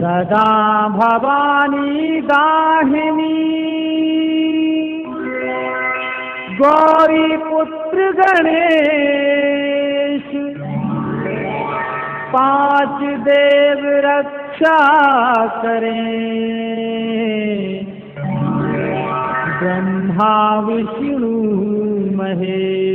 सदा भवानी दाहिनी गौरी पुत्र गणेश, पांच देव रक्षा करें, ब्रह्मा विष्णु महेश।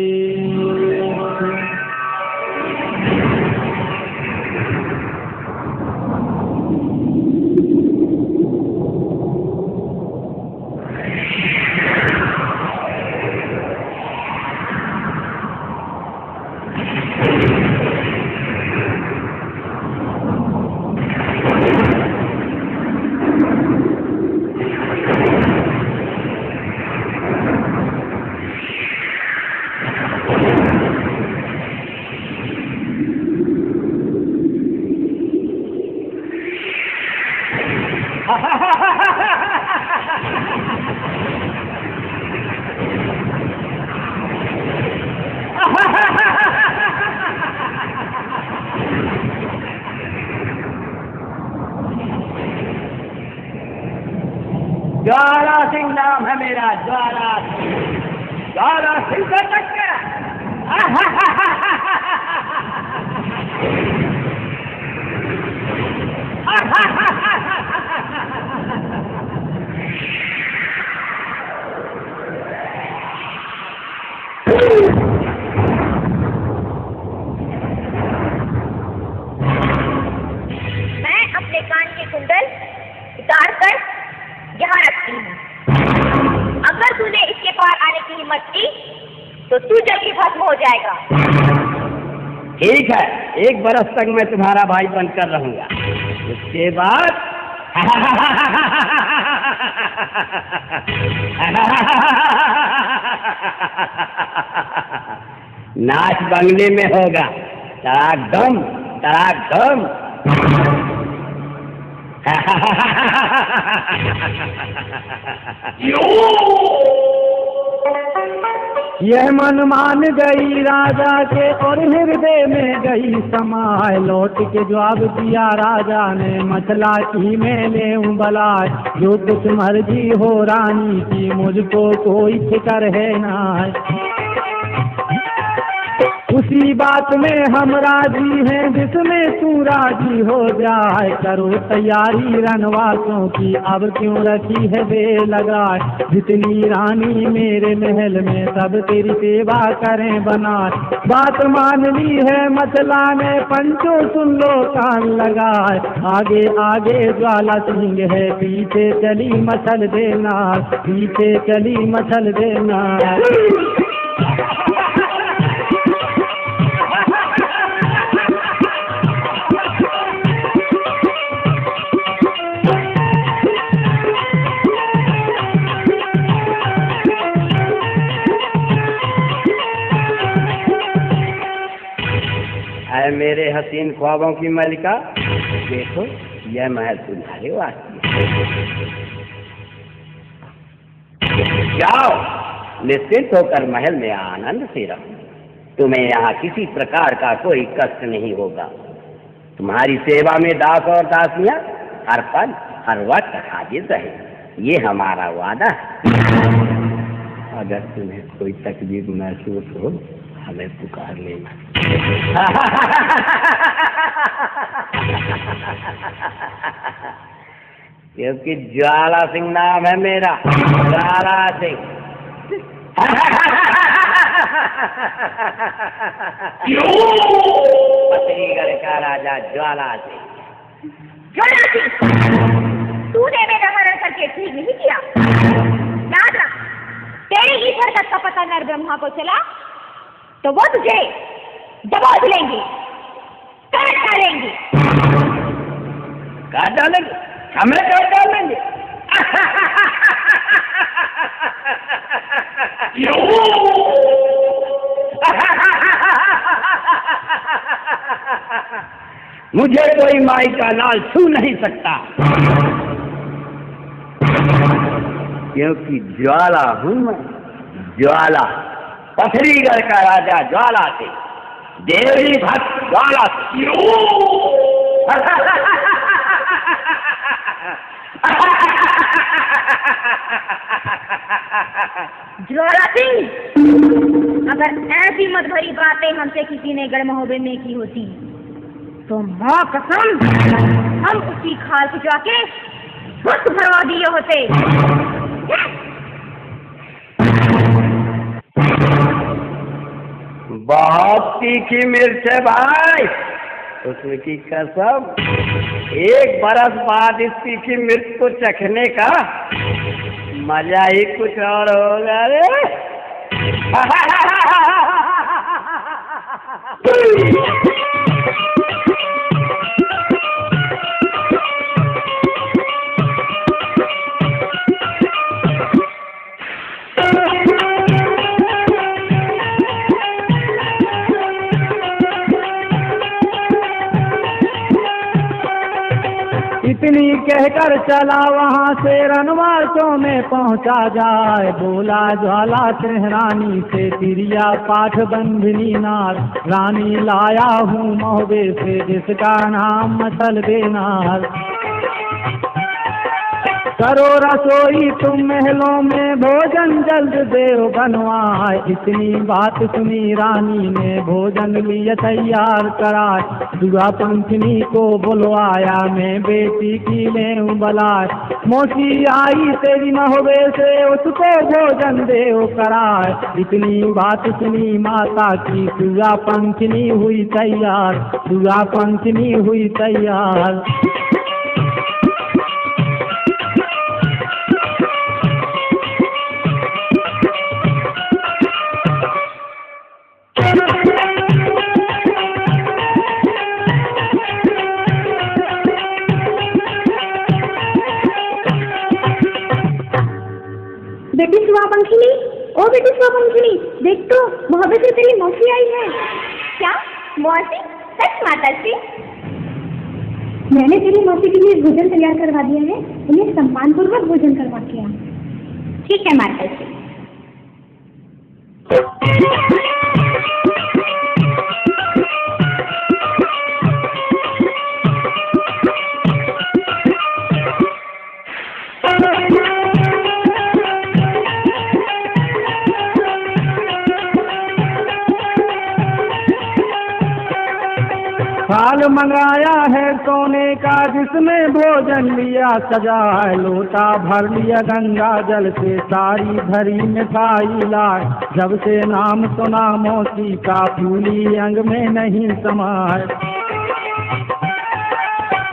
ज्वाला सिंह नाम है मेरा, ज्वाला सिंह का चक्कर। मैं अपने कान के कुंडल उतार कर यहाँ रखती हूँ। अगर तूने इसके पार आने की हिम्मत की तो तू जल्दी भस्म हो जाएगा। ठीक है, 1 बरस तक मैं तुम्हारा भाई बनकर रहूंगा। उसके बाद नाच बंगले में होगा। तड़ाक दम, तड़ाक दम। यह मन मान गई राजा के और हृदय में गई समाए। लौट के जवाब दिया राजा ने, मचला की मैं ले बलाय। जो कुछ मर्जी हो रानी की, मुझको कोई फिक्र है ना। उसी बात में हम राजी हैं जिसमें तू राजी हो जाए। करो तैयारी रनवासों की, अब क्यों रखी है बेलगाए। जितनी रानी मेरे महल में सब तेरी सेवा करें बनाए। बात मान ली है मचला ने, पंचों सुन लो कान लगाए। आगे आगे ज्वाला सिंह है, पीछे चली मचल देना, पीछे चली मचल देना। मेरे हसीन ख्वाबों की मलिका, देखो यह महल तुम्हारे वास्ते। जाओ, निश्चिंत होकर महल में आनंद से रहो। तुम्हें यहाँ किसी प्रकार का कोई कष्ट नहीं होगा। तुम्हारी सेवा में दास और दासियां हर पल हर वक्त हाजिर रहे, ये हमारा वादा है। अगर तुम्हें कोई तकलीफ महसूस हो हमें पुकार लेना। क्योंकि ज्वाला सिंह नाम है मेरा, ज्वाला सिंह। पत्नीगढ़ का राजा ज्वाला सिंह। ज्वाला सिंह, तूने मेरा हरण करके ठीक नहीं किया। याद रख, तेरी इस हरकत का पता नर ब्रह्मा को चला तो वो तुझे दबोच लेंगे, काट डालेंगे। काट डालेंगे? हमें काट डालेंगे? मुझे कोई माई का लाल छू नहीं सकता, क्योंकि ज्वाला हूं मैं, ज्वाला। पथरीगढ़ का राजा ज्वाला सिंह, देवी भक्त ज्वाला सिंह। ज्वाला सिंह, अगर ऐसी मत भरी बातें हमसे किसी ने गढ़महोबे में की होती तो माँ कसम हम उसी खाल से जाके स्वस्थ भरवा दिए होते। बहुत तीखी मिर्च है भाई, उसमें की कसम। 1 बरस बाद इस तीखी मिर्च को चखने का मजा ही कुछ और होगा रे। इतनी कहकर चला वहाँ से रनवासों में पहुँचा जाए। बोला ज्वाला सिंह रानी से, तिरिया पाठ बंधनी नार, रानी लाया हूँ महोबे से, जिसका नाम मचलबे नार। करो रसोई तुम महलों में, भोजन जल्द देव बनवाए। इतनी बात सुनी रानी ने, भोजन लिए तैयार कराए। दुआ पंखनी को बुलवाया, मैं बेटी की ले बलाए। मौसी आई तेरी महोबे से, उसको भोजन देव कराए। इतनी बात सुनी माता की, दुआ पंखनी हुई तैयार, दुआ पंखनी हुई तैयार। बेटी सुहापंखिनी, ओ बेटी सुहापंखिनी, देख तो महोबे से तेरी मौसी आई है। क्या मौसी? सच माता जी? मैंने तेरी मौसी के लिए भोजन तैयार करवा दिया है, उन्हें सम्मानपूर्वक भोजन करवा के आ। ठीक है माता जी। थाल मंगाया है सोने का, जिसमें भोजन लिया सजाए। लोटा भर लिया गंगा जल से, सारी भरी मिठाई लाए। जब से नाम सुना मौसी का, फूली अंग में नहीं समाए।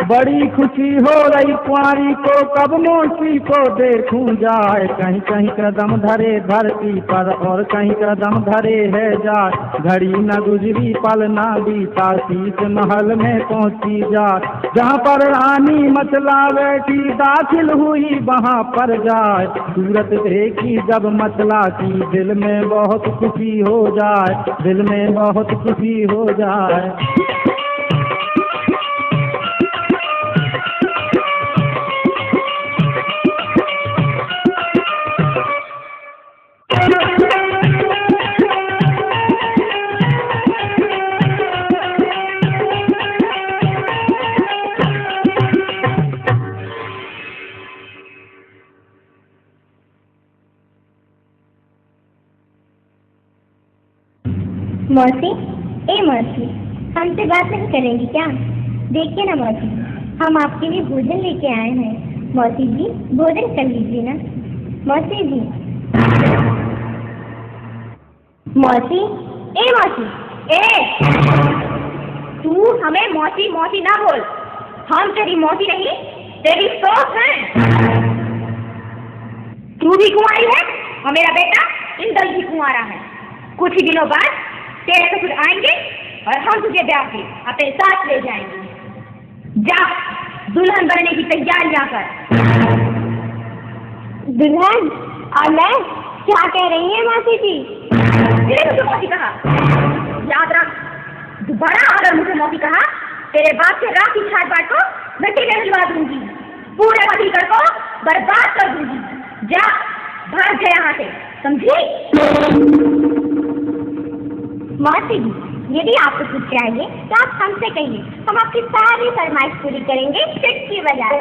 बड़ी खुशी हो रही कुंवारी को, कब मौसी को देखूं जाए। कहीं कहीं कदम धरे धरती पर, और कहीं कदम धरे है जाए। घड़ी न गुजरी पल न बीता, शीश महल में पहुंची जाए। जहाँ पर रानी मचला बैठी, दाखिल हुई वहाँ पर जाए। सूरत देखी जब मचला की, दिल में बहुत खुशी हो जाए, दिल में बहुत खुशी हो जाए। मौसी, ए मौसी, हमसे बात नहीं करेंगी क्या? देखिए ना मौसी, हम आपके लिए भोजन लेके आए हैं। मौसी जी, भोजन कर लीजिए ना। मौसी जी, मौसी, ए मौसी, ए, तू हमें मौसी मौसी ना बोल। हम तेरी मौसी नहीं, तेरी सोच है। तू भी कुंवारी है और मेरा बेटा इंदल भी कुंवारा है। कुछ ही दिनों बाद तेरे ससुर आएंगे और हम तुझे ब्याह के अपने साथ ले जाएंगे। जा दुल्हन बनने की तैयारियां कर। दुल्हन? और मैं? क्या कह रही है मौसी जी? तेरे मौसी कहा, याद रख, दोबारा अगर मुझे मौसी कहा, तेरे बाप से राखी छाट को मिट्टी में मिलवा दूंगी, पूरे पतिकर को बर्बाद कर दूंगी। जा भाग जा यहाँ से, समझी? मौसी जी, यदि आपको कुछ चाहिए तो आप हमसे कहिए, हम आपकी सारी फरमाइश पूरी करेंगे, चिट की बजाय।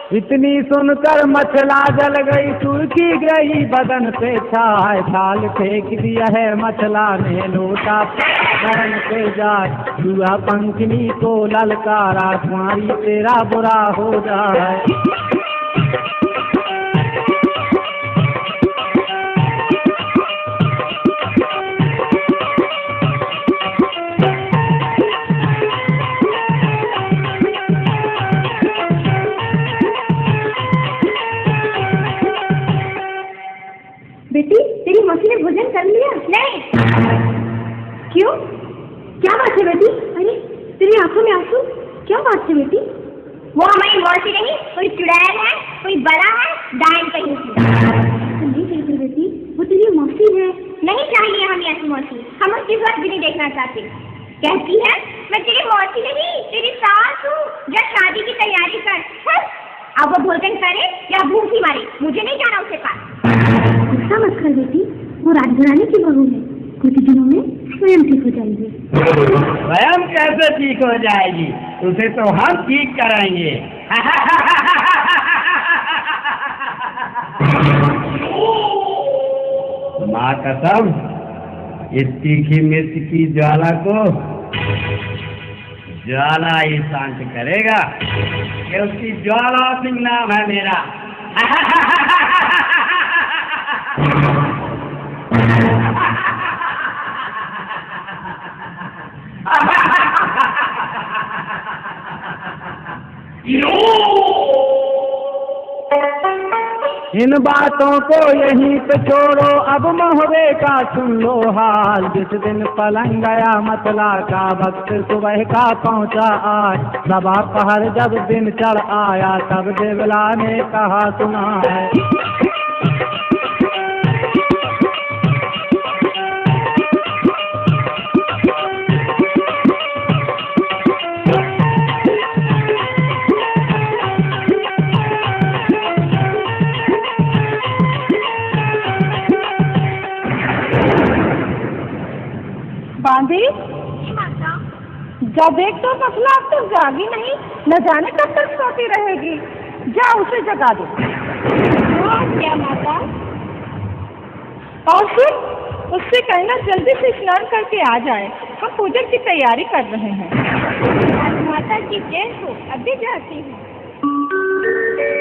इतनी सुनकर मचला जल गई, सूखी गई बदन पे छाए, ढाल फेंक दिया है मचला ने लोटा बदन पे जाए, हुआ पंखनी को ललकारा, तुम्हारी तेरा बुरा हो जाए। बेटी, तेरी मौसी ने भोजन कर लिया? नहीं। क्यों? क्या बात है बेटी? अरे तेरी आंखों में आंसू, क्या बात है बेटी? वो हमारी मौसी नहीं, कोई चुड़ैल है, कोई बड़ा है, डायन कहीं की। नहीं कहती बेटी, वो तेरी मौसी है। नहीं चाहिए हमें ऐसी मौसी, हम उसकी सूरत भी नहीं देखना चाहते। कहती है मैं तेरी मौसी नहीं, तेरी सास हूँ, जो शादी की तैयारी कर। अब वो भोजन करे या भूखी मारे, मुझे नहीं जाना उसके पास। गुस्सा मत कर बेटी, वो राजघराने की बहू है, कुछ दिनों में स्वयं ठीक हो जाएगी। स्वयं कैसे ठीक हो जाएगी? उसे तो हम ठीक कराएंगे। माँ कसम, इस तीखी मिर्च की ज्वाला को ज्वाला ही शांत करेगा। ये उसकी ज्वाला सिंह नाम है मेरा। इन बातों को यहीं पे छोड़ो, अब मोहरे का सुन लो हाल। जिस दिन पलंग गया मतला का, वक्त सुबह का पहुंचा आज। सबा पहर जब दिन चढ़ आया, तब देवला ने कहा सुना है। बांधी जा, देख तो मसला अब तक जागी नहीं, न जाने कब तक सोती रहेगी। जा उसे जगा दे। क्या माता? और फिर उससे कहना जल्दी से स्नान करके आ जाए, हम पूजा की तैयारी कर रहे हैं। माता की जय हो, अभी जाती हूँ।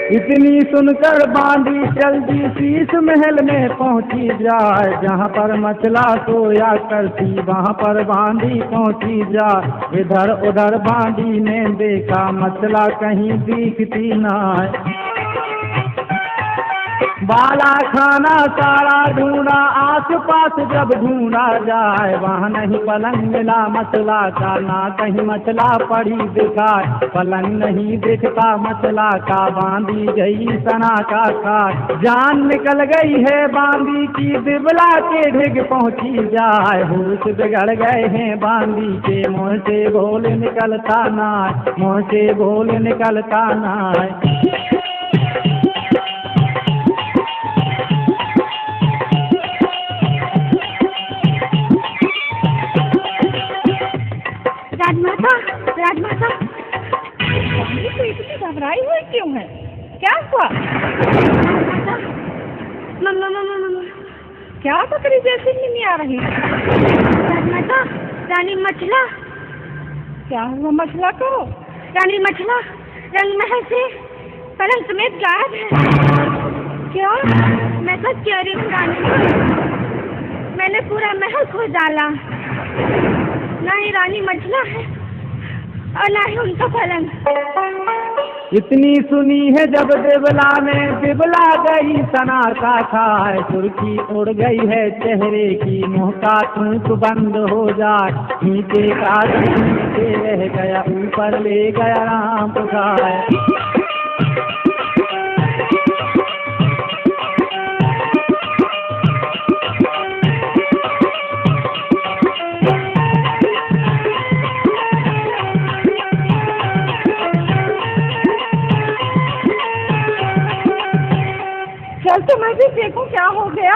इतनी सुनकर बांधी जल्दी शीश महल में पहुंची जाए, जहाँ पर मचला सोया करती वहाँ पर बांधी पहुंची जाए। इधर उधर बांधी ने देखा, मचला कहीं दिखती ना है। बाला खाना सारा ढूंढा, आस पास जब ढूंढा जाए, वहाँ नहीं पलंग मिला मचला का, ना कहीं मचला पड़ी दिखाए। पलंग नहीं दिखता मचला का, बांधी गई सना का खाए। जान निकल गई है बांधी की, दिबला के ढिग पहुंची जाए। होश बिगड़ गए हैं बांधी के, मुँह से बोल निकलता ना, मुँह से बोल निकलता ना। राजमाता, राजमाता, तो इतनी घबराई हुई क्यों है? क्या हुआ? क्या बकरी जैसी नहीं आ रही? राजमाता, रानी मचला। क्या हुआ मचला को? रानी मचला रंगमहल से पलंग समेत गायब है। क्या? मैं सच कह रही हूँ रानी, मैंने पूरा महल खोज डाला, ना ही रानी मचला है और ना ही उनका पलंग। इतनी सुनी है जब देवला ने, दिबला गई सना का खाए। सुर्खी उड़ गई है चेहरे की, मुँह का थूक बंद हो जाए। नीचे का नीचे रह गया, ऊपर ले गया राम पुकाए। चल तो मैं भी देखूं क्या हो गया।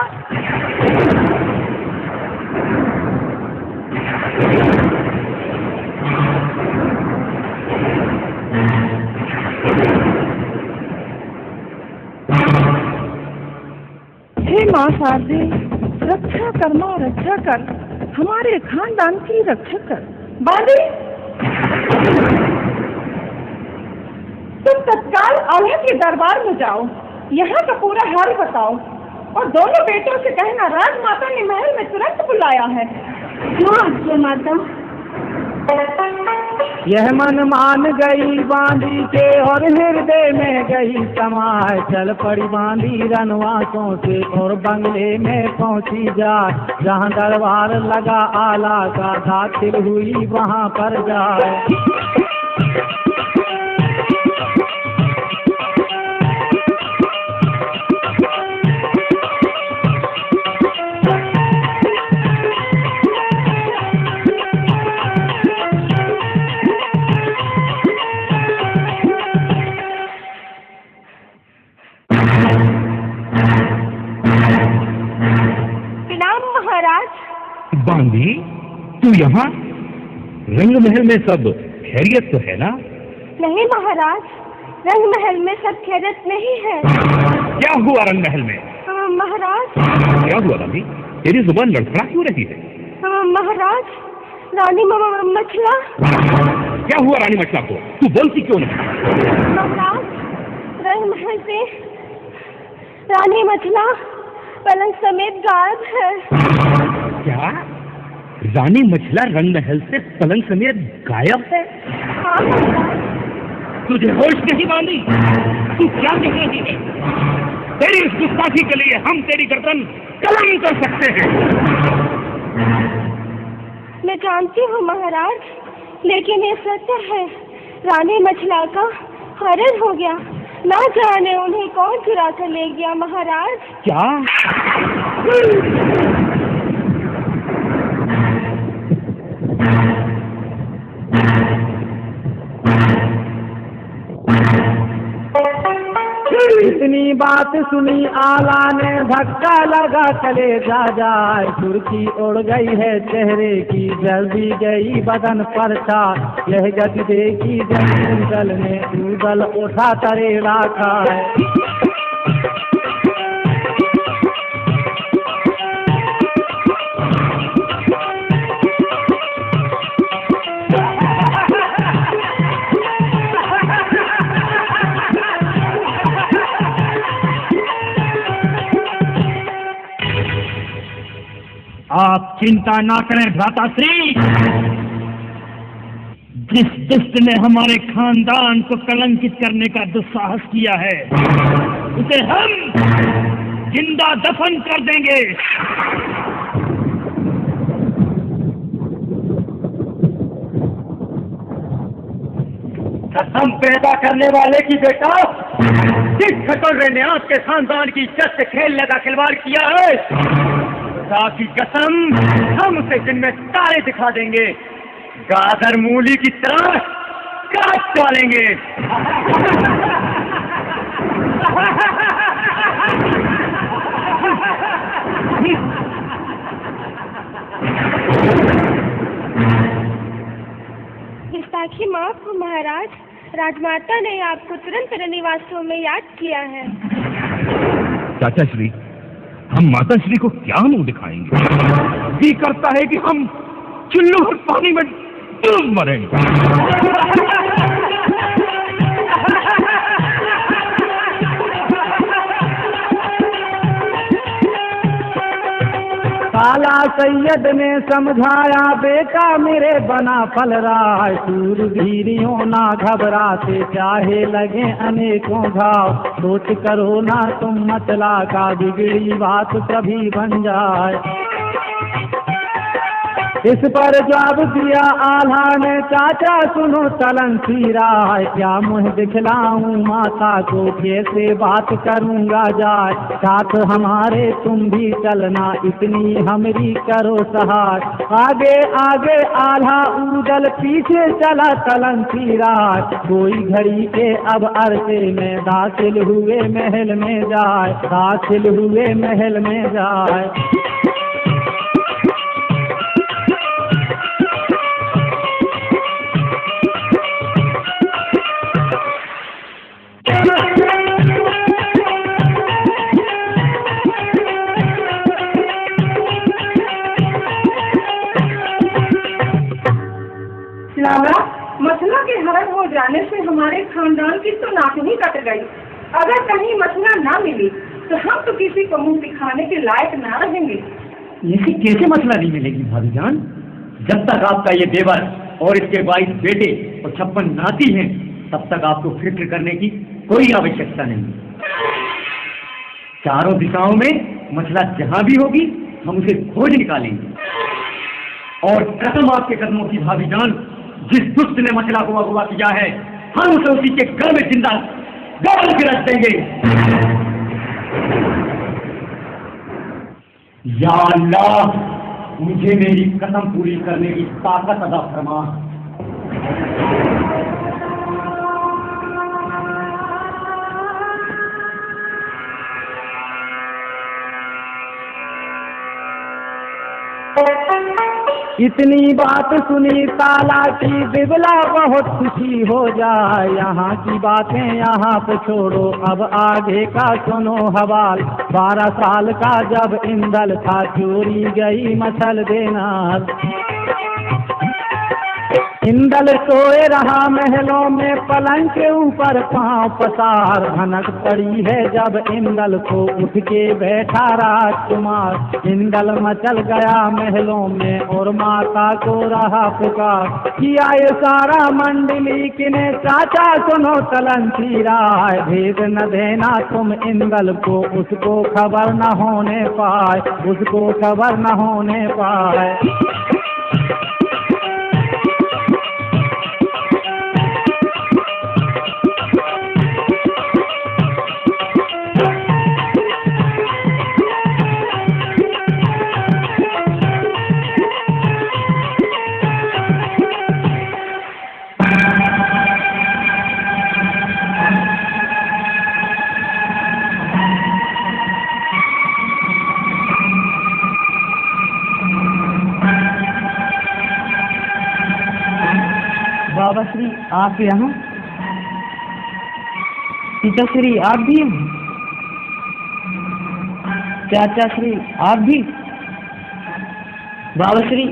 माँ शारदे, रक्षा कर माँ, रक्षा कर, हमारे खानदान की रक्षा कर। बांदी, तुम तत्काल आल्हा के दरबार में जाओ, यहाँ का पूरा हाल बताओ और दोनों बेटों से कहना राजमाता ने महल में तुरंत बुलाया है। माँ माता। यह मन मान गई बांदी के और हृदय में गई समाए, चल पड़ी बांदी रनवासों से और बंगले में पहुंची जाए, जहाँ दरबार लगा आला का दाखिल हुई वहाँ पर जाए। बांदी, तू यहाँ? रंग महल में सब खैरियत तो है ना? नहीं महाराज, रंग महल में सब खैरियत नहीं है। क्या हुआ रंग महल में? महाराज। क्या हुआ बांदी? तेरी जुबान लड़खड़ा क्यों रही है? महाराज, रानी मछला। क्या हुआ रानी मछला को? तू बोलती क्यों नहीं? महाराज, रंग महल से रानी मछला पलंग समेत गायब है। क्या? रानी मछला रंग महल से पलंग समेत गायब है? हाँ महाराज। तुझे होश नहीं बांधी? तू क्या कह रही है? तेरी इस गुस्ताखी के लिए हम तेरी गर्दन कलम कर सकते हैं। मैं जानती हूँ महाराज, लेकिन ये सत्य है, रानी मछला का हरण हो गया। ना जाने उन्हें कौन चुरा कर ले गया महाराज। क्या? इतनी बात सुनी आला ने धक्का लगा चले जाए, सुर्खी उड़ गई है चेहरे की, जल्दी गई बदन पर छा, यह गति देखी जमीन दल ने उदल उठा तरेड़ा खा है। आप चिंता ना करें भ्राताश्री, जिस दुष्ट ने हमारे खानदान को कलंकित करने का दुस्साहस किया है, उसे हम जिंदा दफन कर देंगे। कसम पैदा करने वाले की बेटा, जिस खटोरे ने आपके खानदान की इज्जत से खेलने का खिलवाड़ किया है, की कसम हम उसे दिन में तारे दिखा देंगे, गाजर मूली की तरह काट डालेंगे। गुस्ताखी माफ हो महाराज, राजमाता ने आपको तुरंत रनिवासों में याद किया है। चाचा श्री, हम माता श्री को क्या मुंह दिखाएंगे? जी करता है कि हम चुल्लू और पानी में डूब मरेंगे। काला सैयद ने समझाया, बेटा मेरे बना फल रहा है, शूरवीरियों ना घबराते, चाहे लगे अनेकों घाव, सोच करो ना तुम मतला का, बिगड़ी बात कभी बन जाए। इस पर जवाब दिया आल्हा ने, चाचा सुनो तलन सीरा है, क्या मुँह दिखलाऊं माता को, कैसे बात करूंगा जाए, साथ हमारे तुम भी चलना, इतनी हमरी करो सहाय। आगे आगे आल्हा उदल, पीछे चला तलन सीरा, कोई घड़ी के अब अरसे में दाखिल हुए महल में जाए, दाखिल हुए महल में जाए। लाला, मसला के हरण हो जाने से हमारे खानदान की तो नाक ही कट गई। अगर कहीं मसला ना मिली तो हम तो किसी को मुंह दिखाने के लायक ना रहेंगे। लेकिन कैसे मसला नहीं मिलेगी भाभी जान? जब तक आपका ये देवर और इसके 22 बेटे और 56 नाती हैं, तब तक आपको फिक्र करने की कोई आवश्यकता नहीं। चारों दिशाओं में मसला जहां भी होगी हम उसे खोज निकालेंगे। और कसम आपके कदमों की भाभी जान, जिस दुष्ट ने मसला को अगवा किया है, हम उसे उसी के घर में जिंदा गबल के रख देंगे। या अल्लाह, मुझे मेरी कसम पूरी करने की ताकत अदा फरमा। इतनी बात सुनी ताला की बिबला बहुत खुशी हो जाए। यहाँ की बातें यहाँ पे छोड़ो, अब आगे का सुनो हवाल। 12 साल का जब इंदल था, चोरी गई मछल देना। इंदल सोए रहा महलों में, पलंग के ऊपर पांव पसार। भनक पड़ी है जब इंदल को, उठ के बैठा राजकुमार। इंदल मचल गया महलों में और माता को रहा पुकार। किया ये सारा मंडली किने, चाचा सुनो तलंती राय। भेद न देना तुम इंदल को, उसको खबर न होने पाए, उसको खबर न होने पाए। बाबा श्री आप यहाँ, पिता श्री आप भी, चाचा श्री आप भी। बाबा श्री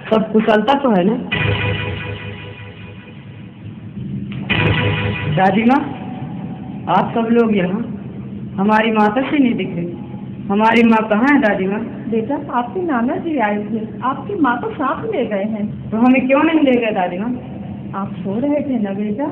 सब कुशलता तो है ना? दादी माँ आप सब लोग यहाँ, हमारी माता से नहीं दिख रही। हमारी माँ कहाँ है दादी माँ? बेटा आपके नाना जी आए थे, आपकी माँ को साथ ले गए हैं। तो हमें क्यों नहीं ले गए दादी माँ? आप सो रहे थे ना बेटा।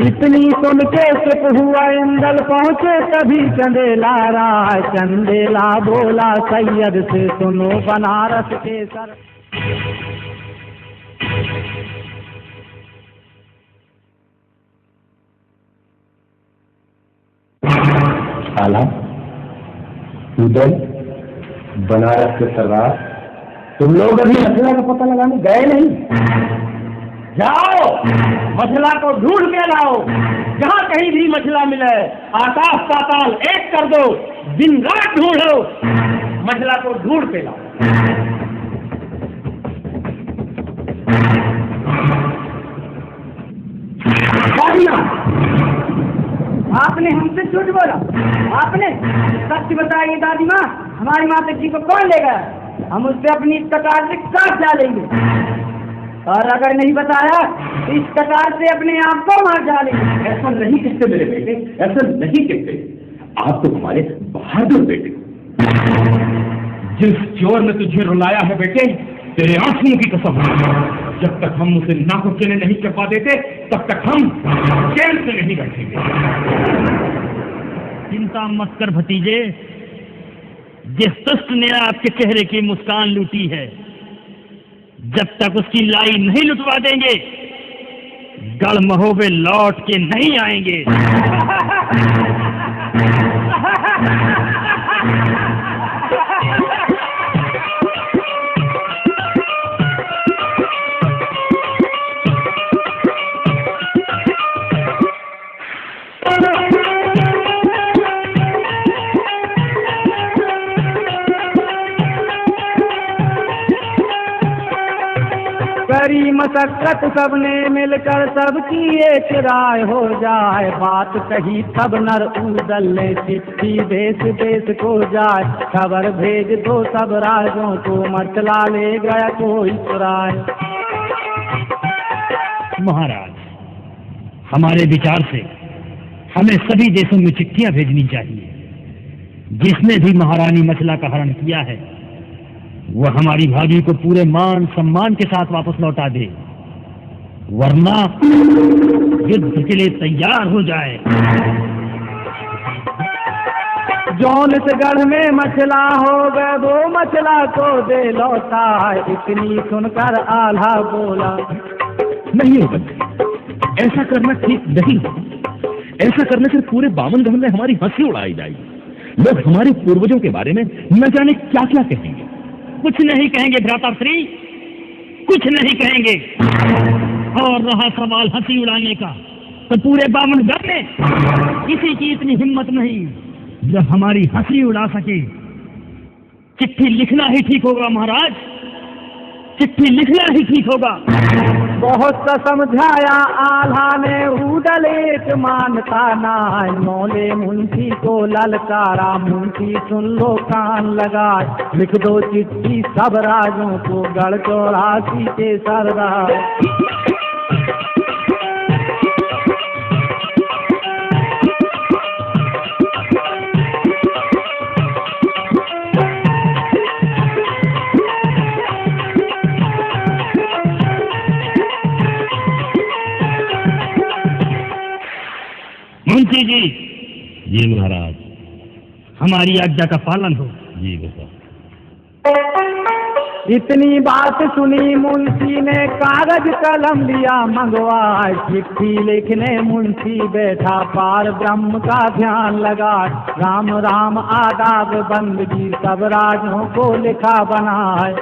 इतनी सुन के चुप हुआ इंदल, पहुँचे तभी चंदेला राय। चंदेला बोला सैयद से सुनो बनारस के सर। आला, उदय, बनारस के सरदार, तुम लोग अभी मसला का पता लगाने गए नहीं? जाओ मछला को ढूंढ के लाओ। जहाँ कहीं भी मछला मिले आकाश पाताल एक कर दो, दिन रात ढूंढो, मछला को ढूंढ के लाओ। आपने हमसे झूठ बोला, आपने सच बताइए दादी माँ, हमारी माता जी को कौन ले गया? हम उस पर अपनी इस प्रकार से काट डालेंगे, और अगर नहीं बताया तो इस प्रकार से अपने आप को मार डालेंगे। ऐसा नहीं कहते मेरे बेटे, ऐसा नहीं कहते। आप तो हमारे बहादुर बेटे। जिस चोर ने तुझे रुलाया है बेटे, तेरे आंसुओं की कसम, जब तक हम उसे नाकुचने नहीं करवा देते तब तक हम चैन से नहीं बैठेंगे। चिंता मत कर भतीजे, जिस दुष्ट ने आपके चेहरे की मुस्कान लूटी है, जब तक उसकी लाई नहीं लुटवा देंगे, गढ़ महोबे लौट के नहीं आएंगे। करी मशक्कत सबने मिलकर, सबकी एक राय हो जाए। बात कही तब नर उदल ने चिट्ठी देश देश को जाए। खबर भेज दो सब राजों को, मचला ले गया कोई चुराए। महाराज, हमारे विचार से हमें सभी देशों में चिट्ठियां भेजनी चाहिए। जिसने भी महारानी मचला का हरण किया है वह हमारी भाभी को पूरे मान सम्मान के साथ वापस लौटा दे, वरना युद्ध के लिए तैयार हो जाए। जौनसगढ़ में मचला हो गए, वो मचला को दे लौटा। इतनी सुनकर आल्हा बोला, नहीं होगा, ऐसा करना ठीक नहीं। ऐसा करने से पूरे बामन गढ़ में हमारी हंसी उड़ाई जाएगी। लोग हमारे पूर्वजों के बारे में न जाने क्या क्या कहेंगे। कुछ नहीं कहेंगे भ्राताश्री, कुछ नहीं कहेंगे। और रहा सवाल हंसी उड़ाने का, तो पूरे बामन गढ़ में किसी की इतनी हिम्मत नहीं जो हमारी हंसी उड़ा सके। चिट्ठी लिखना ही ठीक होगा महाराज, चिट्ठी लिखना ही ठीक होगा। बहुत सा समझाया आल्हा ने, उदल एक मानता ना। मौले मुंशी को ललकारा, मुंशी सुन लो कान लगाए। लिख दो चिट्ठी सब राजों को, गढ़ 84 के सरदार। मुंशी जी। जी महाराज। हमारी आज्ञा का पालन हो। जी बेटा। इतनी बात सुनी मुंशी ने, कागज कलम लिया मंगवाए। चिट्ठी लिखने मुंशी बैठा, पार ब्रह्म का ध्यान लगा। राम राम आदाब बंदगी सब राजों को लिखा बनाए।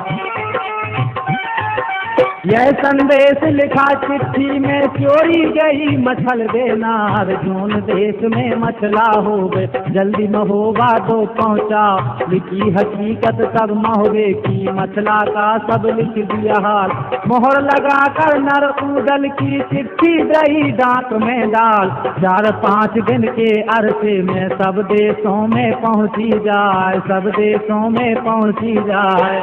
यह संदेश लिखा चिट्ठी में, चोरी गई मछल देना। जोन देश में मछला हो गए, जल्दी महोबा दो पहुंचा। लिखी हकीकत सब महोबे की, मछला का सब लिख दिया हाल। मोहर लगा कर नर उदल की चिट्ठी रही डाक में डाल। 4-5 दिन के अरसे में सब देशों में पहुंची जाए, सब देशों में पहुंची जाए।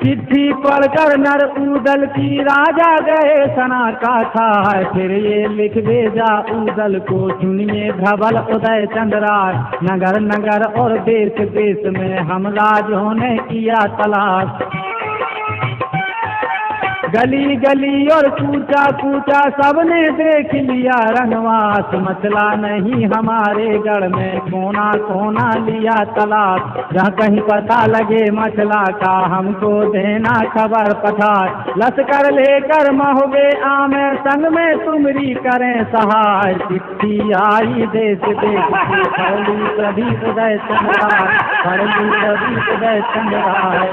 चिट्ठी पढ़कर नर उदल की राजा गए सना का था। फिर ये लिख भेजा उदल को, सुनिए धवल उदय चंद्राय। नगर नगर और देश देश में हम राजों ने किया तलाश। गली गली और कूचा कूचा सबने देख लिया रंगवास। मचला नहीं हमारे गढ़ में, कोना कोना लिया तलाश। जहाँ कहीं पता लगे मचला का, हमको देना खबर पठाए। लश्कर लेकर महोबे आमे, संग में तुमरी करें सहाय। चिट्ठी आई देश देश की, पढ़ली सभी उदय चंद्राय, पढ़ली सभी उदय चंद्राय।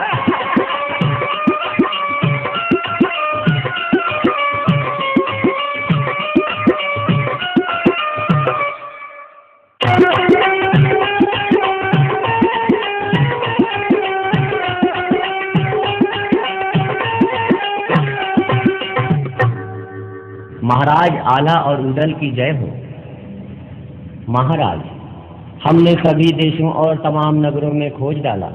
महाराज आला और उदल की जय हो। महाराज, हमने सभी देशों और तमाम नगरों में खोज डाला,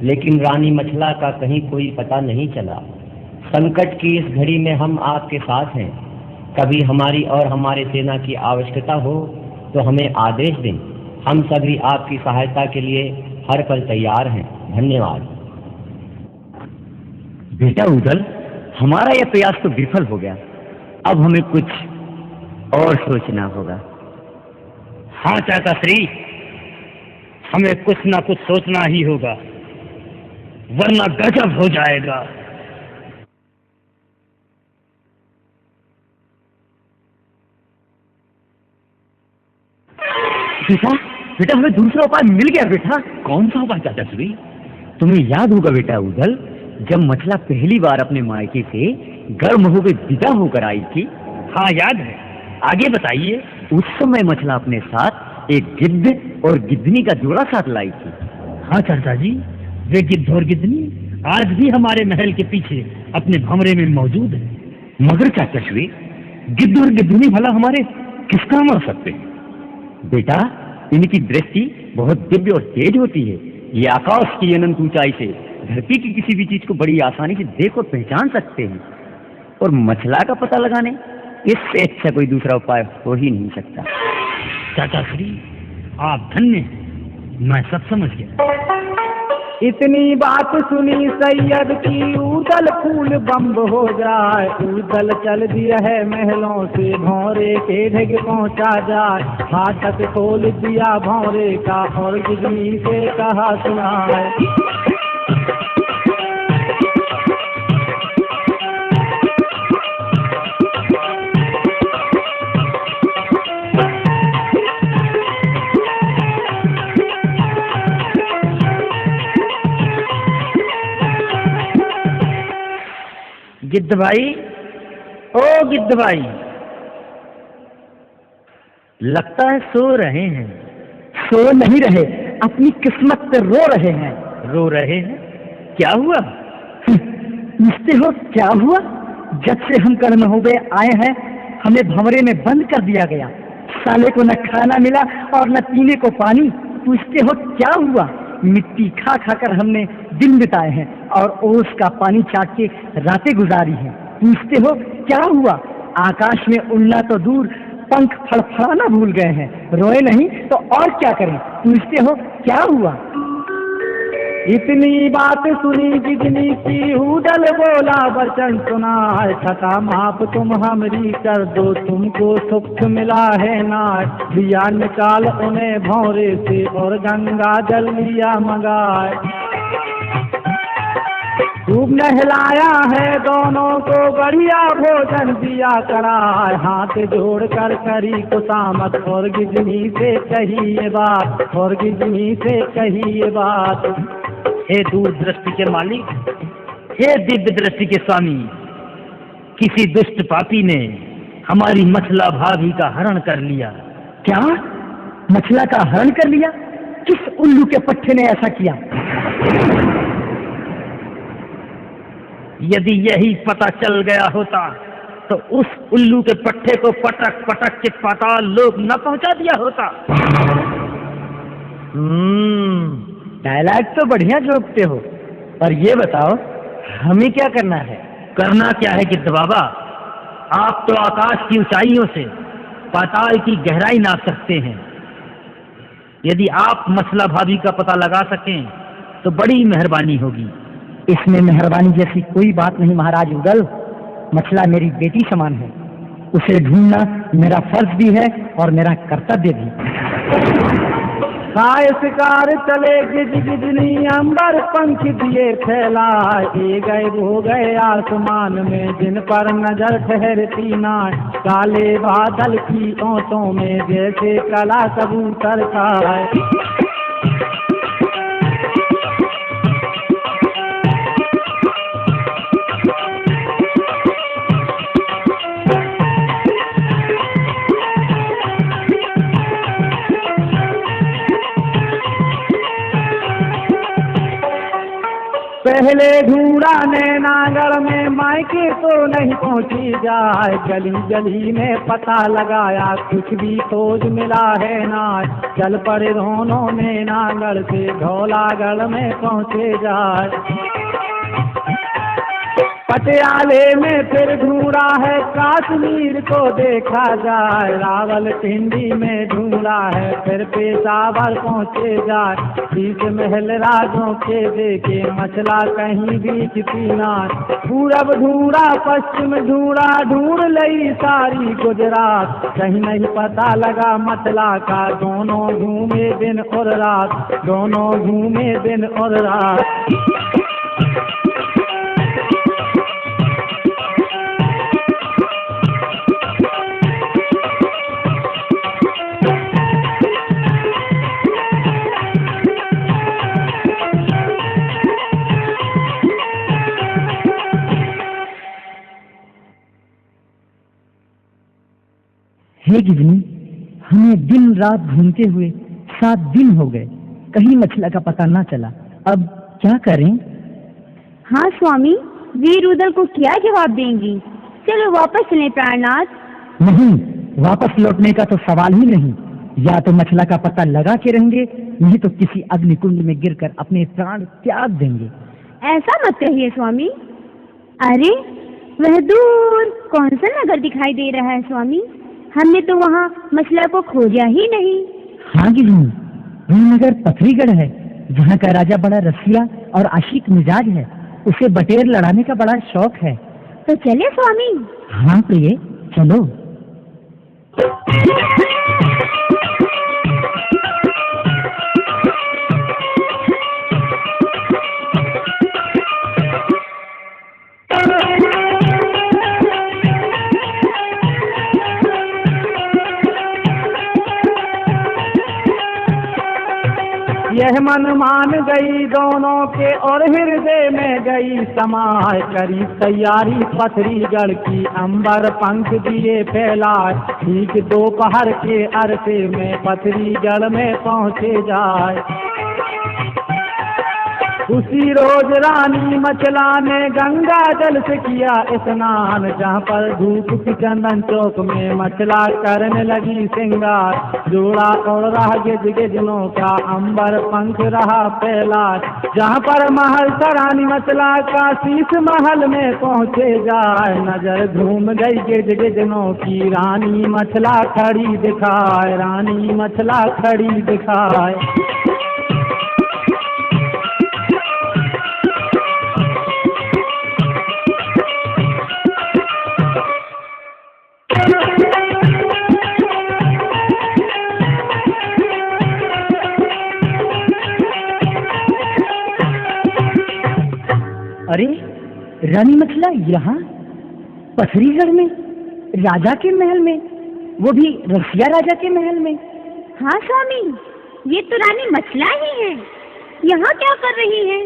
लेकिन रानी मछला का कहीं कोई पता नहीं चला। संकट की इस घड़ी में हम आपके साथ हैं। कभी हमारी और हमारे सेना की आवश्यकता हो तो हमें आदेश दें। हम सभी आपकी सहायता के लिए हर पल तैयार हैं। धन्यवाद। बेटा उदल, हमारा यह प्रयास तो विफल हो गया। अब हमें कुछ और सोचना होगा। हाँ चाचा श्री, हमें कुछ ना कुछ सोचना ही होगा, वरना गजब हो जाएगा। बेटा बेटा, हमें दूसरा उपाय मिल गया बेटा। कौन सा उपाय चाचा श्री? तुम्हें याद होगा बेटा उदल, जब मछला पहली बार अपने मायके से गर्म हो गई विदा होकर आई थी। हाँ याद है, आगे बताइए। उस समय मछला अपने साथ एक गिद्ध और गिद्धनी का जोड़ा साथ लाई थी। हाँ चाचा जी, वे गिद्ध और गिद्धनी आज भी हमारे महल के पीछे अपने भंवरे में मौजूद है। मगर चाचा श्री, गिद्ध और गिद्धनी भला हमारे किस काम आ सकते हैं? बेटा, इनकी दृष्टि बहुत दिव्य और तेज होती है। ये आकाश की अनंत ऊंचाई से धरती की किसी भी चीज को बड़ी आसानी से देख और पहचान सकते हैं। और मछला का पता लगाने इससे अच्छा कोई दूसरा उपाय हो ही नहीं सकता। चाचा श्री, आप धन्य हैं, मैं सब समझ गया। इतनी बात सुनी सैयद की उदल फूल बम्ब हो जाए। उदल चल दिया है महलों से भौरे के ढग पहुंचा जाए। फाटक खोल दिया भौरे का और गिद्धनी से कहा सुनाए। गिद्ध भाई, ओ गिद्ध भाई, लगता है सो रहे हैं। सो नहीं रहे, अपनी किस्मत पे रो रहे हैं। रो रहे हैं? क्या हुआ? पूछते हो क्या हुआ? जब से हम कर्णहुबे आए हैं, हमें भंवरे में बंद कर दिया गया। साले को न खाना मिला और न पीने को पानी। पूछते हो क्या हुआ? मिट्टी खा खाकर हमने दिन बिताए हैं और ओस का पानी चाट के रातें गुजारी हैं। पूछते हो क्या हुआ? आकाश में उड़ना तो दूर, पंख फड़फड़ाना भूल गए हैं। रोए नहीं तो और क्या करें? पूछते हो क्या हुआ? इतनी बात सुनी गिद्धनी की उदल बोला वचन सुना है। खता माफ तुम हमरी कर दो, तुमको सुख मिला है ना। दिया निकाल उन्हें भौरे से और गंगा जल लिया मंगाए। खूब नहलाया है दोनों को, बढ़िया भोजन दिया कराए। हाथ जोड़ कर करी कुसामत और गिद्धनी से कही ये बात, और गिद्धनी से कही ये बात। हे दूर दृष्टि के मालिक, हे दिव्य दृष्टि के स्वामी, किसी दुष्ट पापी ने हमारी मछला भाभी का हरण कर लिया। क्या? मछला का हरण कर लिया? किस उल्लू के पट्टे ने ऐसा किया? यदि यही पता चल गया होता तो उस उल्लू के पट्टे को पटक पटक के पाताल लोक न पहुंचा दिया होता। डायलॉग तो बढ़िया जोड़ते हो, पर ये बताओ हमें क्या करना है? करना क्या है गिद्ध बाबा? आप तो आकाश की ऊंचाइयों से पाताल की गहराई नाप सकते हैं। यदि आप मछला भाभी का पता लगा सकें तो बड़ी मेहरबानी होगी। इसमें मेहरबानी जैसी कोई बात नहीं महाराज उदल। मछला मेरी बेटी समान है, उसे ढूंढना मेरा फर्ज भी है और मेरा कर्तव्य भी। खाए शिकार चले गिद्ध गिद्धनी, अंबर पंख दिए फैलाए। गए हो गए आसमान में, जिन पर नजर ठहरती ना। काले बादल की ओंठों में जैसे कला कबूतर खाए। पहले ढूंढा नैनागढ़ में, मायके तो नहीं पहुंची जाए। गली गली में पता लगाया, कुछ भी खोज मिला है ना। चल पड़े दोनों नैनागढ़ से, धौलागढ़ में पहुंचे जाए। पटियाले में फिर ढूंढा है, कश्मीर को देखा जाए, रावलपिंडी में ढूंढा है, फिर पेशावर पहुँचे जाए, 30 महल राजों के देखे मछला कहीं भी किसी ना, पूरब ढूंढा पश्चिम ढूंढा, ढूंढ लई सारी गुजरात, कहीं नहीं पता लगा मछला का, दोनों घूमे दिन और रात, दोनों घूमे दिन और रात। हे गिजनी, हमें दिन रात घूमते हुए 7 दिन हो गए, कहीं मछला का पता ना चला, अब क्या करें? हाँ स्वामी, वीर उदल को क्या जवाब देंगी? चलो वापस चलें प्राणनाथ। नहीं, वापस लौटने का तो सवाल ही नहीं, या तो मछला का पता लगा के रहेंगे, नहीं तो किसी अग्निकुंड में गिरकर अपने प्राण त्याग देंगे। ऐसा मत कहिए स्वामी। अरे वह दूर कौन सा नगर दिखाई दे रहा है स्वामी? हमने तो वहाँ मछला को खोजा ही नहीं। हाँ गिजनी, वह नगर पथरीगढ़ है, जहाँ का राजा बड़ा रसिया और आशिक मिजाज है, उसे बटेर लड़ाने का बड़ा शौक है। तो चले स्वामी। हाँ प्रिय, चलो। यह मन मान गई दोनों के और हृदय में गई समाए, करी तैयारी पथरीगढ़ की, अंबर पंख दिए फैलाए, ठीक दोपहर के अरसे में पथरीगढ़ में पहुँचे जाए। उसी रोज रानी मछला ने गंगा जल से किया स्नान, जहाँ पर धूप की चंदन चौक में मछला करने लगी श्रृंगार, जोड़ा और रहा गिज गिजनों का, अंबर पंख रहा फैला, जहाँ पर महल था रानी मछला का, शीश महल में पहुँचे जाए, नजर घूम गई गिज गिजनों की, रानी मछला खड़ी दिखाए, रानी मछला खड़ी दिखाए। अरे रानी मछला यहाँ पथरीगढ़ में, राजा के महल में, वो भी रसिया राजा के महल में? हाँ स्वामी, ये तो रानी मछला ही है, यहाँ क्या कर रही है?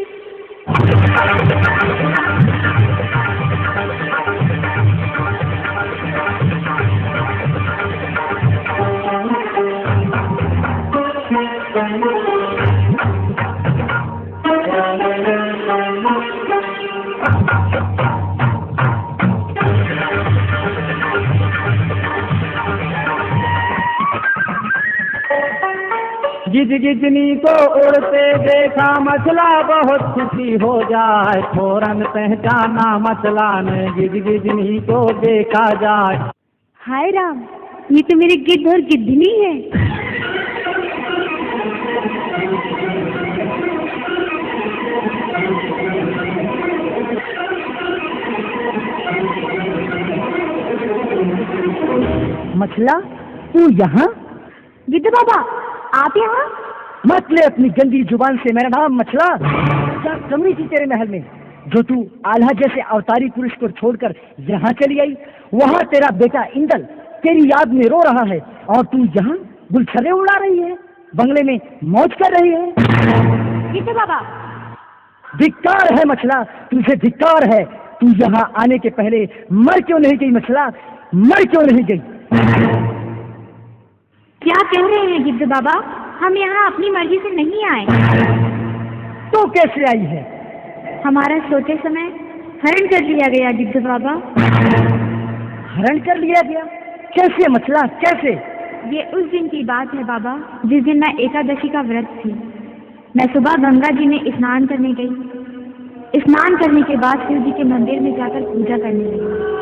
गिज गिजनी को उड़ते देखा मछला बहुत खुशी हो जाए, फौरन पहचाना मछला ने गिज गिजनी को देखा जाए। हाय राम, ये तो मेरे गिद्ध और गिद्धनी है। मछला तू यहाँ? गिद्ध बाबा आप यहाँ? मत ले अपनी गंदी जुबान से मेरा नाम मछला। क्या कमी थी तेरे महल में जो तू आल्हा जैसे अवतारी पुरुष को छोड़कर यहाँ चली आई? वहाँ तेरा बेटा इंदल तेरी याद में रो रहा है और तू यहाँ गुलछर्रे उड़ा रही है, बंगले में मौज कर रही है। गिद्ध बाबा धिक्कार है मछला, तुझे धिक्कार है। तू यहाँ आने के पहले मर क्यों नहीं गई मछला, मर क्यों नहीं गई? क्या कह रहे हैं गिद्ध बाबा? हम यहाँ अपनी मर्जी से नहीं आए। तो कैसे आई है? हमारा सोते समय हरण कर लिया गया गिद्ध बाबा। हरण कर लिया गया? कैसे मछला, कैसे? ये उस दिन की बात है बाबा, जिस दिन मैं एकादशी का व्रत थी। मैं सुबह गंगा जी में स्नान करने गई। स्नान स्नान करने के बाद शिव जी के मंदिर में जाकर पूजा करने लगी।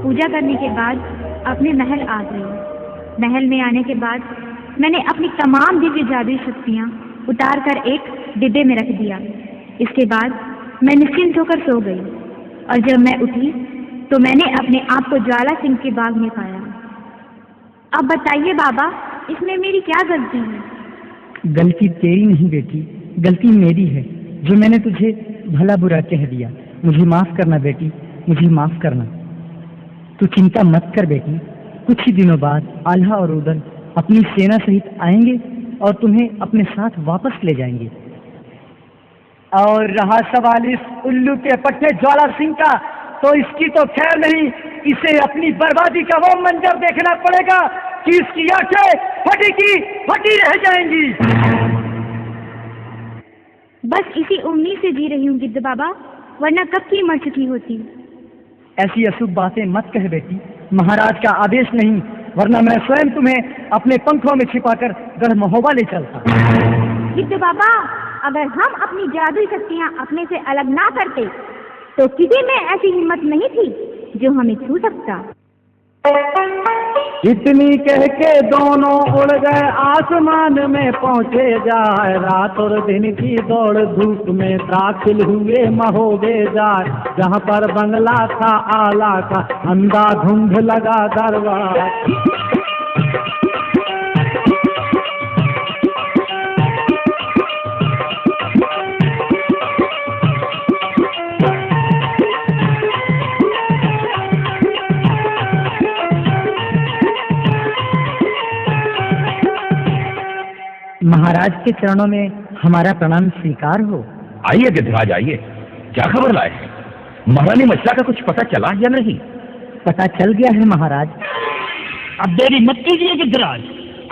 पूजा करने के बाद अपने महल आ गई। महल में आने के बाद मैंने अपनी तमाम दिव्य जादुई शक्तियाँ उतार कर एक डिब्बे में रख दिया। इसके बाद मैं निश्चिंत होकर सो गई और जब मैं उठी तो मैंने अपने आप को ज्वाला सिंह के बाग में पाया। अब बताइए बाबा, इसमें मेरी क्या गलती है? गलती तेरी नहीं बेटी, गलती मेरी है जो मैंने तुझे भला बुरा कह दिया। मुझे माफ करना बेटी, मुझे माफ करना। तू चिंता मत कर बेटी, कुछ ही दिनों बाद आल्हा और उदल अपनी सेना सहित आएंगे और तुम्हें अपने साथ वापस ले जाएंगे। और रहा सवाल इस उल्लू के पट्टे ज्वाला सिंह का, तो इसकी तो खैर नहीं, इसे अपनी बर्बादी का वो मंजर देखना पड़ेगा कि इसकी आंखें फटी की फटी रह जाएंगी। बस इसी उम्मीद से जी रही हूँ गिद्ध बाबा, वरना कब की मर चुकी होती। ऐसी अशुभ बातें मत कह बेटी, महाराज का आदेश नहीं, वरना मैं स्वयं तुम्हें अपने पंखों में छिपाकर गढ़ महोबा ले चलता। गिद्ध बाबा, अगर हम अपनी जादुई शक्तियाँ अपने से अलग ना करते तो किसी में ऐसी हिम्मत नहीं थी जो हमें छू सकता। इतनी कह के दोनों उड़ गए आसमान में पहुँचे जाए। रात और दिन की दौड़ धूप में दाखिल हुए महोबे जाए। जहाँ पर बंगला था आला का अंधाधुंध लगा दरबार। महाराज के चरणों में हमारा प्रणाम स्वीकार हो। आइए गिद्धराज आइए, क्या खबर लाए हैं? महारानी मछला का कुछ पता चला या नहीं? पता चल गया है महाराज। अब देरी मत कीजिए गिद्धराज,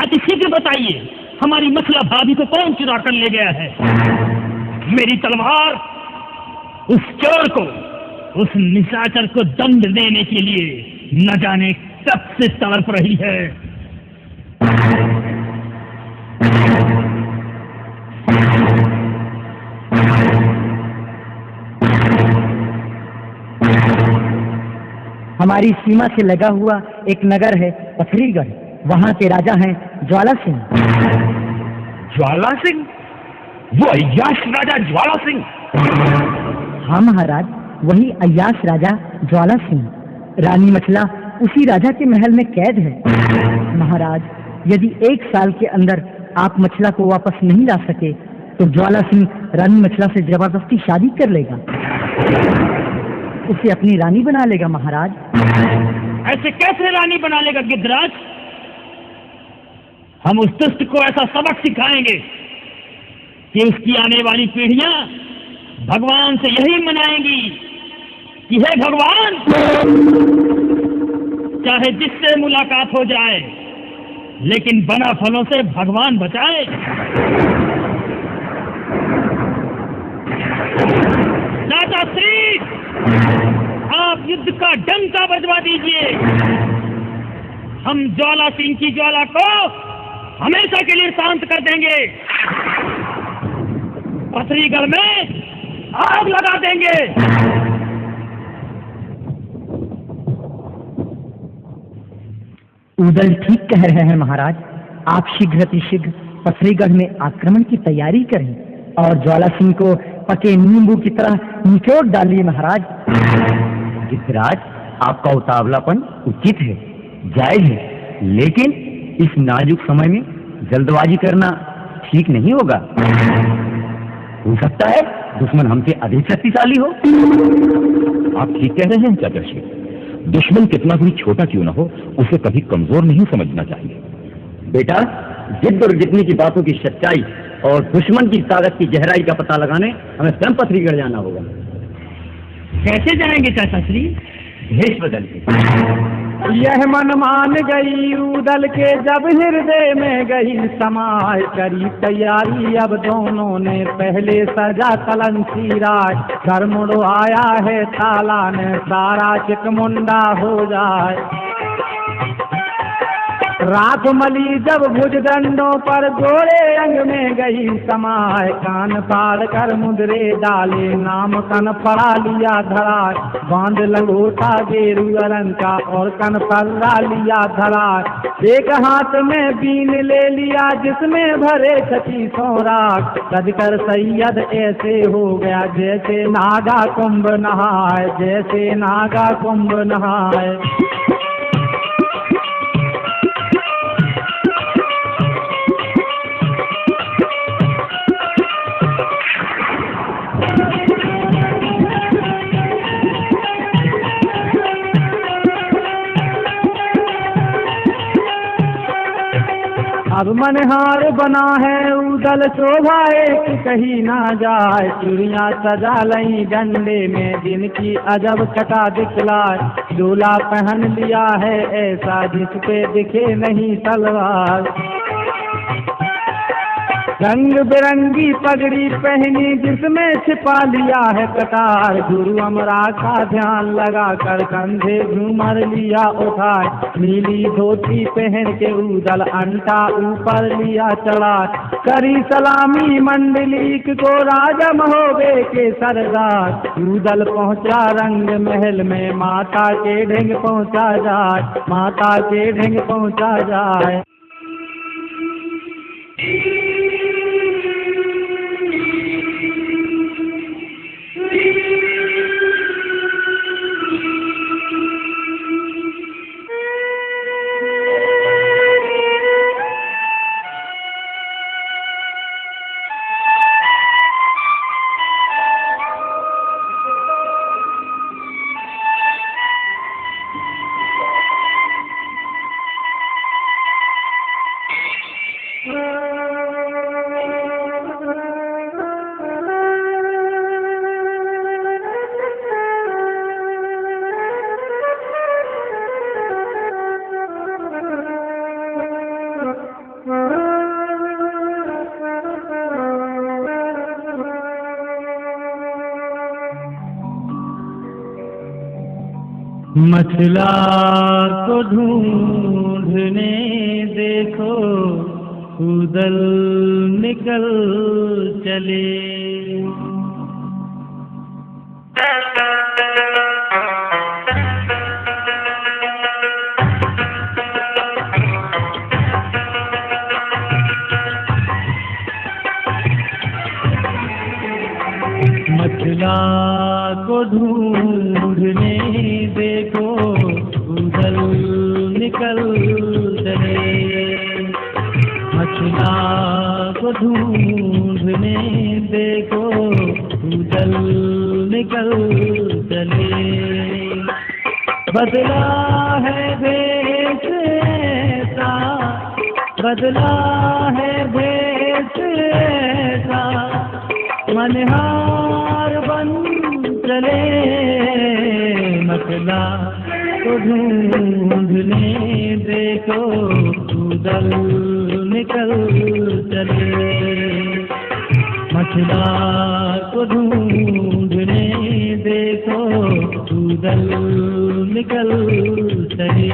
अति शीघ्र बताइए हमारी मछला भाभी को कौन चुरा कर ले गया है? मेरी तलवार उस चोर को, उस निशाचर को दंड देने के लिए न जाने कब से तड़प रही है। हमारी सीमा से लगा हुआ एक नगर है पथरीगढ़, वहाँ के राजा हैं ज्वाला सिंह। ज्वाला सिंह? वो अय्याश राजा ज्वाला सिंह? हाँ महाराज, वही अय्याश राजा ज्वाला सिंह। रानी मछला उसी राजा के महल में कैद है। महाराज, यदि 1 साल के अंदर आप मछला को वापस नहीं ला सके तो ज्वाला सिंह रानी मछला से जबरदस्ती शादी कर लेगा, उसे अपनी रानी बना लेगा। महाराज, ऐसे कैसे रानी बना लेगा गिद्धराज? हम उस दुष्ट को ऐसा सबक सिखाएंगे कि उसकी आने वाली पीढ़ियां भगवान से यही मनाएंगी कि हे भगवान, चाहे जिससे मुलाकात हो जाए लेकिन बना फलों से भगवान बचाए। दादा श्री, आप युद्ध का डंका बजवा दीजिए। हम ज्वाला सिंह की ज्वाला को हमेशा के लिए शांत कर देंगे। पथरीगढ़ में आग लगा देंगे। उदल ठीक कह रहे हैं महाराज, आप शीघ्र अतिशीघ्र पथरीगढ़ में आक्रमण की तैयारी करें और ज्वाला सिंह को पके नींबू की तरह निचोड़ डालिए। महाराज, गिद्धराज, आपका उतावलापन उचित है, जायज है, लेकिन इस नाजुक समय में जल्दबाजी करना ठीक नहीं होगा। हो सकता है दुश्मन हमसे अधिक शक्तिशाली हो। आप ठीक कह रहे हैं चाचा श्री, दुश्मन कितना भी छोटा क्यों न हो, उसे कभी कमजोर नहीं समझना चाहिए। बेटा, जिद और जितनी की बातों की सच्चाई और दुश्मन की ताकत की गहराई का पता लगाने हमें स्वयं पथरीगढ़ जाना होगा। कैसे जाएंगे चाचा श्री? भेष बदल के। यह मन मान गई उदल के जब हृदय में गई समाय, करी तैयारी अब दोनों ने पहले सजा कलंसी राय, घर मुड़ो आया है ताला ने सारा चिकमुंडा हो जाए। रात मली जब भुजदंडों पर गोरे रंग में गई समाय, कान पाड़ कर मुद्रे डाले नाम कन फड़ा लिया धरा, बांध लंगोटा गेरुआ रंग का और कन फर्रा लिया धरा, एक हाथ में बीन ले लिया जिसमें भरे 36 राग, सजकर सैयद ऐसे हो गया जैसे नागा कुंभ नहाए, जैसे नागा कुंभ नहाए। अब मनहार बना है उदल शोभा एक कहीं ना जाए, चूड़ियाँ सजा लई डंडे में जिनकी अजब छटा दिखलाए, डोला पहन लिया है ऐसा जिस पे दिखे नहीं तलवार, रंग बिरंगी पगड़ी पहनी जिसमें छिपा लिया है कटार, गुरु अमरा का ध्यान लगा कर कंधे झूमर लिया उठाए, नीली धोती पहन के उदल अंटा ऊपर लिया चढ़ा, करी सलामी मंडलीक को राजा महोबे के सरदार, उदल पहुंचा रंग महल में माता के ढंग पहुंचा जाए, माता के ढंग पहुंचा जाए। मछला को ढूंढने देखो उदल निकल चले, मछला को ढूंढने देखो उदल निकल चले, मछला को ढूंढने देखो उदल निकल चले, बदला है भेष ऐसा, बदला है भेष ऐसा, मनहार बन चले, मछला को ढूंढने देखो उदल निकल चले, मछला को ढूंढने देखो उदल निकल चले।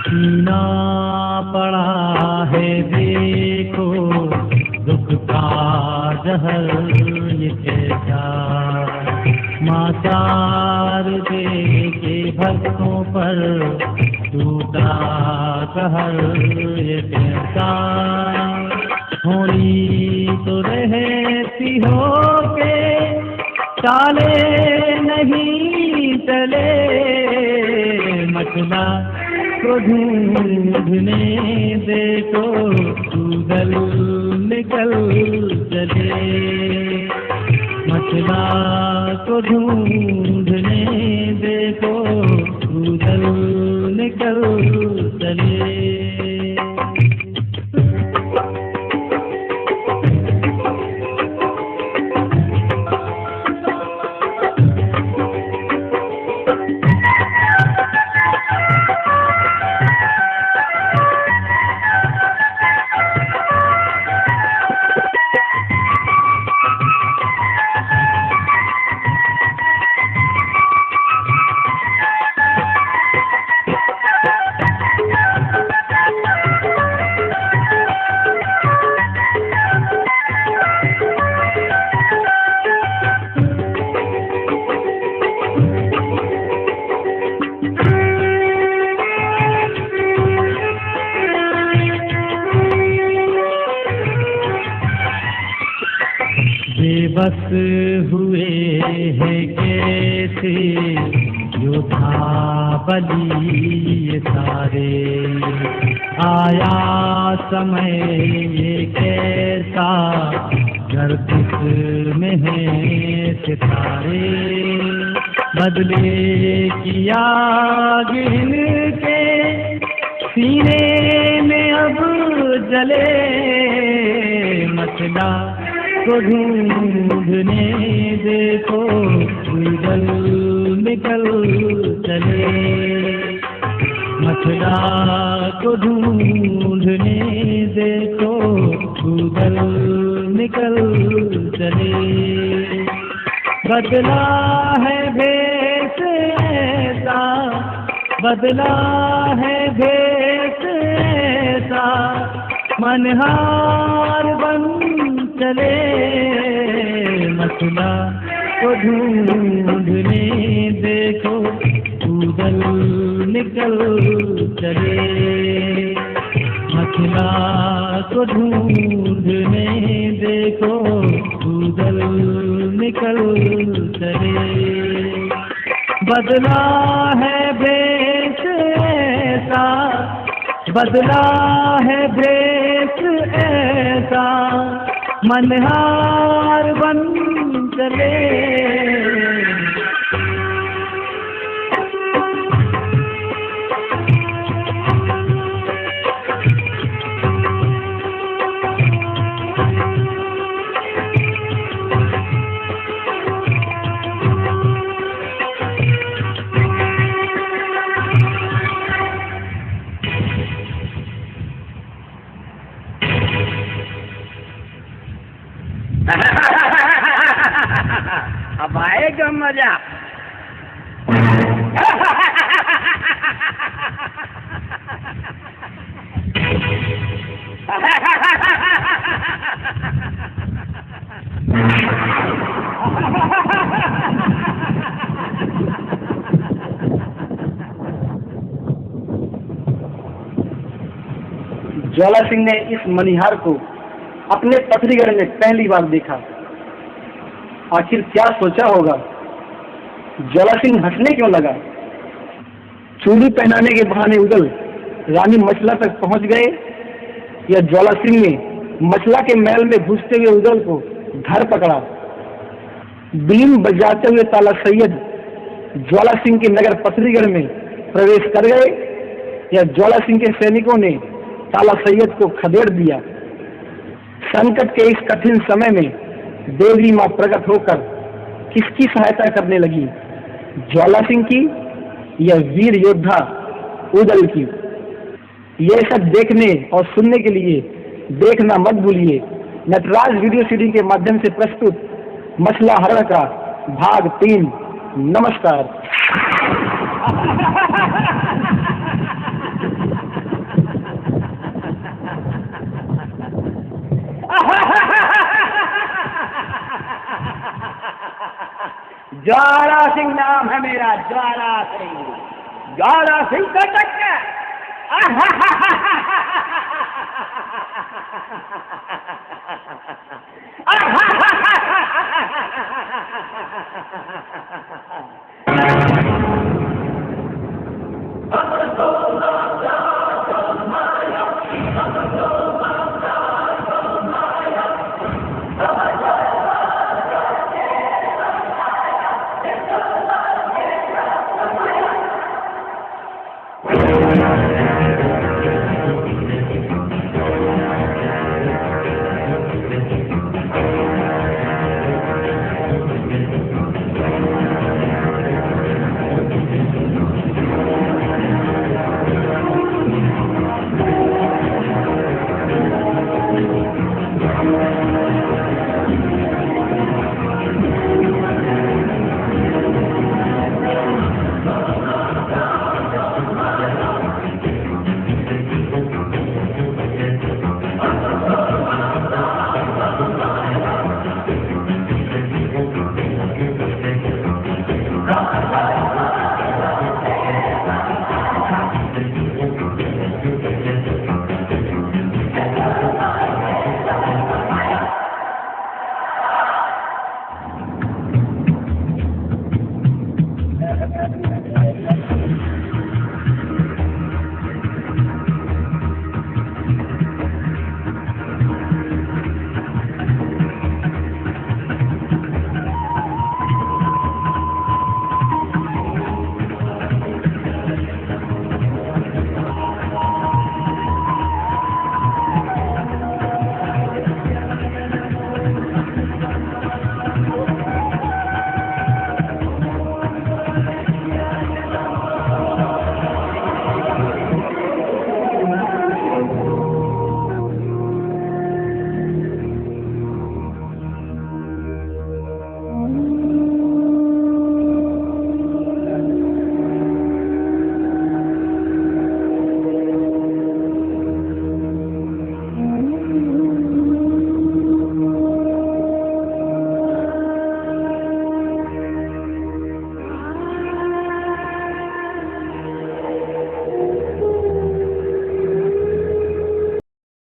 सीना पड़ा है देखो दुख का जहर ये कैसा, मातार दे के भक्तों पर टूटा कहर ये कैसा, होली तो रहती हो के ताले नहीं चले, मछला को ढूंढने देखो उदल निकल चले, मछला को ढूंढने देखो उदल निकल चले। बेबस हुए हैं कैसे योद्धा बली सारे, आया समय ये कैसा गर्दिश में है सितारे, बदले किया गिन के सीने में अब जले, मचला को ढूंढने देखो उदल निकल चले, मछला को ढूंढने देखो उदल निकल चले। बदला है भेष ऐसा, बदला है भेष ऐसा, मनहार बन चले, मछला को ढूंढने देखो उदल निकल चले, मछला को ढूंढने देखो उदल निकल चले। बदला है भेष ऐसा, बदला है भेष ऐसा, मनहार बन चले। अब आएगा मजा। ज्वाला सिंह ने इस मनिहार को अपने पथरीगढ़ में पहली बार देखा। आखिर क्या सोचा होगा? ज्वाला सिंह हंसने क्यों लगा? चूड़ी पहनाने के बहाने उदल रानी मछला तक पहुंच गए, या ज्वाला सिंह ने मछला के महल में घुसते हुए उदल को घर पकड़ा? बीन बजाते हुए ताला सैयद ज्वाला सिंह के नगर पथरीगढ़ में प्रवेश कर गए, या ज्वाला सिंह के सैनिकों ने ताला सैयद को खदेड़ दिया? संकट के इस कठिन समय में देवी मां प्रकट होकर किसकी सहायता करने लगी? ज्वाला सिंह की या वीर योद्धा उदल की? ये सब देखने और सुनने के लिए देखना मत भूलिए नटराज वीडियो सीडी के माध्यम से प्रस्तुत मछला हरण का भाग 3। नमस्कार। ज्वाला सिंह नाम है मेरा, ज्वाला सिंह, ज्वाला सिंह का टक्कर।